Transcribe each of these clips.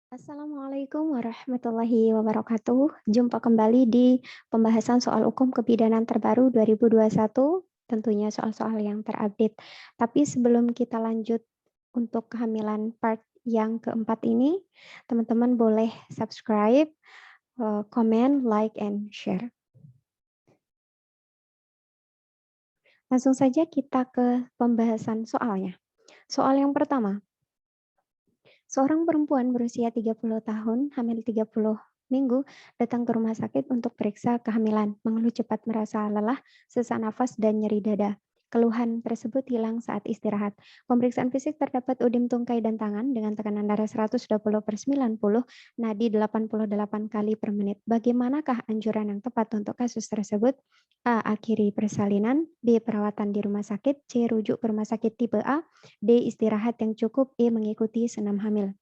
Assalamualaikum warahmatullahi wabarakatuh. Jumpa kembali di pembahasan soal hukum kebidanan terbaru 2021, tentunya soal-soal yang terupdate. Tapi sebelum kita lanjut untuk kehamilan part yang keempat ini, teman-teman boleh subscribe, komen, like, and share. Langsung saja kita ke pembahasan soalnya. Soal yang pertama, seorang perempuan berusia 30 tahun, hamil 30 minggu, datang ke rumah sakit untuk periksa kehamilan, mengeluh cepat merasa lelah, sesak nafas, dan nyeri dada. Keluhan tersebut hilang saat istirahat. Pemeriksaan fisik terdapat udim tungkai dan tangan dengan tekanan darah 120/90, nadi 88 kali per menit. Bagaimanakah anjuran yang tepat untuk kasus tersebut? A. Akhiri persalinan. B. Perawatan di rumah sakit. C. Rujuk ke rumah sakit tipe A. D. Istirahat yang cukup. E. Mengikuti senam hamil.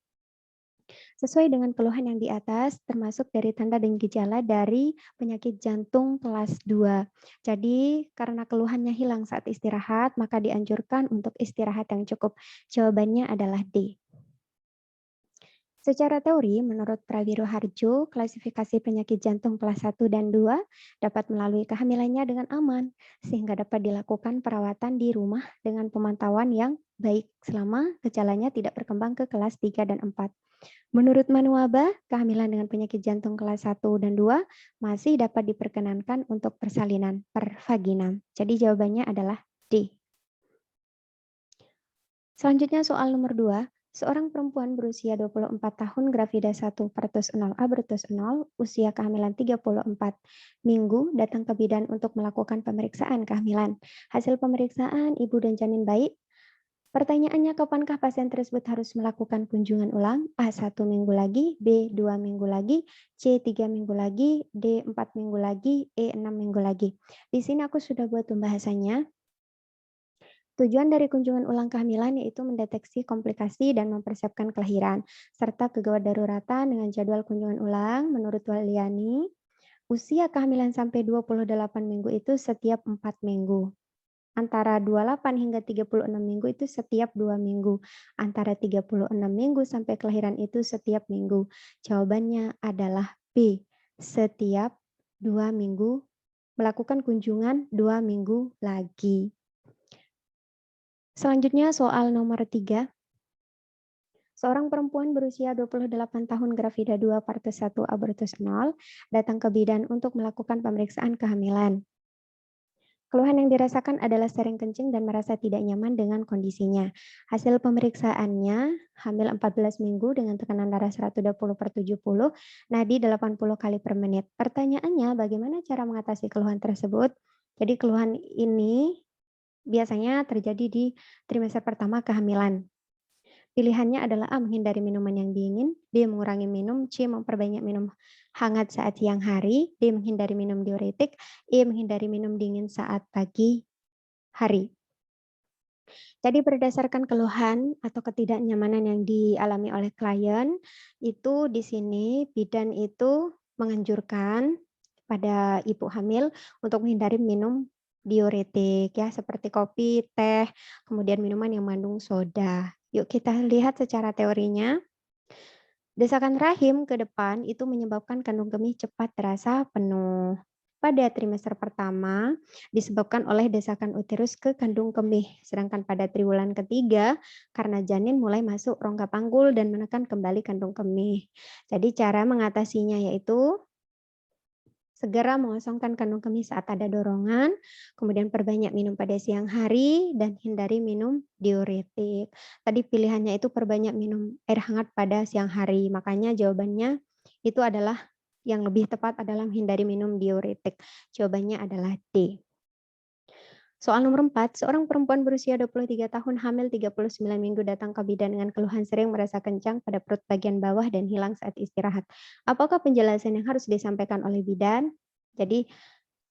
Sesuai dengan keluhan yang di atas, termasuk dari tanda dan gejala dari penyakit jantung kelas 2. Jadi, karena keluhannya hilang saat istirahat, maka dianjurkan untuk istirahat yang cukup. Jawabannya adalah D. Secara teori, menurut Prawiro Harjo, klasifikasi penyakit jantung kelas 1 dan 2 dapat melalui kehamilannya dengan aman, sehingga dapat dilakukan perawatan di rumah dengan pemantauan yang baik selama gejalanya tidak berkembang ke kelas 3 dan 4. Menurut Manuaba, kehamilan dengan penyakit jantung kelas 1 dan 2 masih dapat diperkenankan untuk persalinan per vagina. Jadi jawabannya adalah D. Selanjutnya soal nomor 2. Seorang perempuan berusia 24 tahun, gravida 1 Partus 0 Abortus 0, usia kehamilan 34 minggu, datang ke bidan untuk melakukan pemeriksaan kehamilan. Hasil pemeriksaan ibu dan janin baik. Pertanyaannya, kapankah pasien tersebut harus melakukan kunjungan ulang? A. 1 minggu lagi, B. 2 minggu lagi, C. 3 minggu lagi, D. 4 minggu lagi, E. 6 minggu lagi. Di sini aku sudah buat pembahasannya. Tujuan dari kunjungan ulang kehamilan yaitu mendeteksi komplikasi dan mempersiapkan kelahiran, serta kegawat daruratan dengan jadwal kunjungan ulang. Menurut Waliani, usia kehamilan sampai 28 minggu itu setiap 4 minggu. Antara 28 hingga 36 minggu itu setiap 2 minggu. Antara 36 minggu sampai kelahiran itu setiap minggu. Jawabannya adalah B. Setiap 2 minggu, melakukan kunjungan 2 minggu lagi. Selanjutnya soal nomor 3. Seorang perempuan berusia 28 tahun, gravida 2 Partus 1 Abortus 0, datang ke bidan untuk melakukan pemeriksaan kehamilan. Keluhan yang dirasakan adalah sering kencing dan merasa tidak nyaman dengan kondisinya. Hasil pemeriksaannya, hamil 14 minggu dengan tekanan darah 120/70, nadi 80 kali per menit. Pertanyaannya, bagaimana cara mengatasi keluhan tersebut? Jadi keluhan ini biasanya terjadi di trimester pertama kehamilan. Pilihannya adalah A. Menghindari minuman yang dingin, B. Mengurangi minum, C. Memperbanyak minum hangat saat siang hari, D. Menghindari minum diuretik, E. Menghindari minum dingin saat pagi hari. Jadi berdasarkan keluhan atau ketidaknyamanan yang dialami oleh klien, itu di sini bidan itu menganjurkan pada ibu hamil untuk menghindari minum diuretik ya, seperti kopi, teh, kemudian minuman yang mengandung soda. Yuk kita lihat secara teorinya. Desakan rahim ke depan itu menyebabkan kandung kemih cepat terasa penuh. Pada trimester pertama disebabkan oleh desakan uterus ke kandung kemih, sedangkan pada triwulan ketiga karena janin mulai masuk rongga panggul dan menekan kembali kandung kemih. Jadi cara mengatasinya yaitu segera mengosongkan kandung kemih saat ada dorongan, kemudian perbanyak minum pada siang hari, dan hindari minum diuretik. Tadi pilihannya itu perbanyak minum air hangat pada siang hari, makanya jawabannya itu adalah yang lebih tepat adalah menghindari minum diuretik. Jawabannya adalah D. Soal nomor 4, seorang perempuan berusia 23 tahun, hamil 39 minggu, datang ke bidan dengan keluhan sering merasa kencang pada perut bagian bawah dan hilang saat istirahat. Apakah penjelasan yang harus disampaikan oleh bidan? Jadi,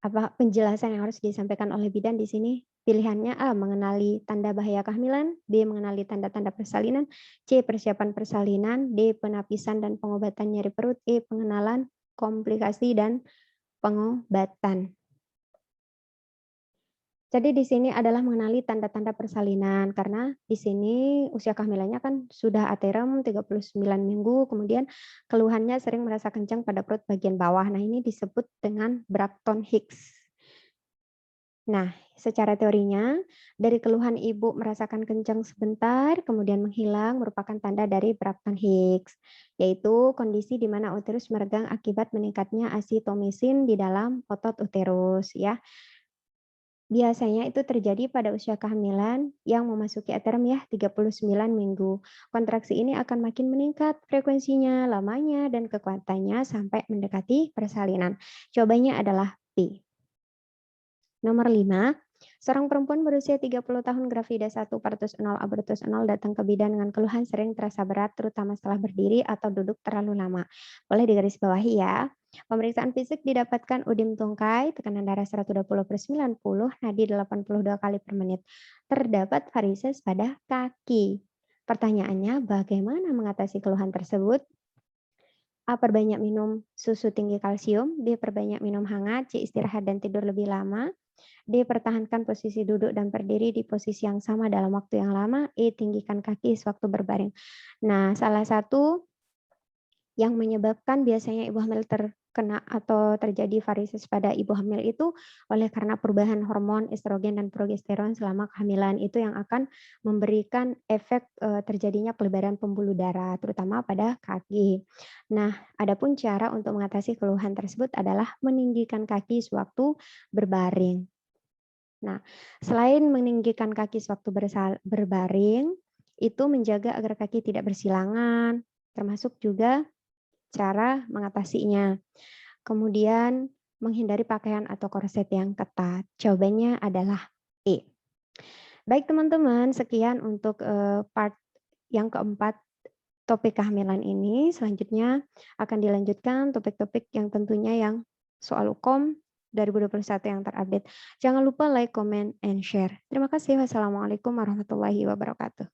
apa penjelasan yang harus disampaikan oleh bidan di sini? Pilihannya A. Mengenali tanda bahaya kehamilan, B. Mengenali tanda-tanda persalinan, C. Persiapan persalinan, D. Penapisan dan pengobatan nyeri perut, E. Pengenalan komplikasi dan pengobatan. Jadi di sini adalah mengenali tanda-tanda persalinan, karena di sini usia kehamilannya kan sudah aterem 39 minggu, kemudian keluhannya sering merasa kencang pada perut bagian bawah. Nah, ini disebut dengan Braxton Hicks. Nah, secara teorinya, dari keluhan ibu merasakan kencang sebentar, kemudian menghilang merupakan tanda dari Braxton Hicks, yaitu kondisi di mana uterus meregang akibat meningkatnya asitomisin di dalam otot uterus ya. Biasanya itu terjadi pada usia kehamilan yang memasuki aterm ya 39 minggu. Kontraksi ini akan makin meningkat frekuensinya, lamanya, dan kekuatannya sampai mendekati persalinan. Jawabannya adalah B. Nomor 5, seorang perempuan berusia 30 tahun grafida 1 partus 0 abortus 0 datang ke bidan dengan keluhan sering terasa berat terutama setelah berdiri atau duduk terlalu lama. Boleh digarisbawahi ya. Pemeriksaan fisik didapatkan udim tungkai, tekanan darah 120/90, nadi 82 kali per menit. Terdapat varises pada kaki. Pertanyaannya, bagaimana mengatasi keluhan tersebut? A. Perbanyak minum susu tinggi kalsium. B. Perbanyak minum hangat. C. Istirahat dan tidur lebih lama. D. Pertahankan posisi duduk dan berdiri di posisi yang sama dalam waktu yang lama. E. Tinggikan kaki sewaktu berbaring. Nah, salah satu yang menyebabkan biasanya ibu hamil terkena atau terjadi varises pada ibu hamil itu oleh karena perubahan hormon estrogen dan progesteron selama kehamilan itu yang akan memberikan efek terjadinya pelebaran pembuluh darah terutama pada kaki. Nah, adapun cara untuk mengatasi keluhan tersebut adalah meninggikan kaki sewaktu berbaring. Nah, selain meninggikan kaki sewaktu berbaring, itu menjaga agar kaki tidak bersilangan, termasuk juga cara mengatasinya. Kemudian menghindari pakaian atau korset yang ketat. Jawabannya adalah E. Baik teman-teman, sekian untuk part yang keempat topik kehamilan ini. Selanjutnya akan dilanjutkan topik-topik yang tentunya yang soal UKOM 2021 yang terupdate. Jangan lupa like, comment, and share. Terima kasih. Wassalamualaikum warahmatullahi wabarakatuh.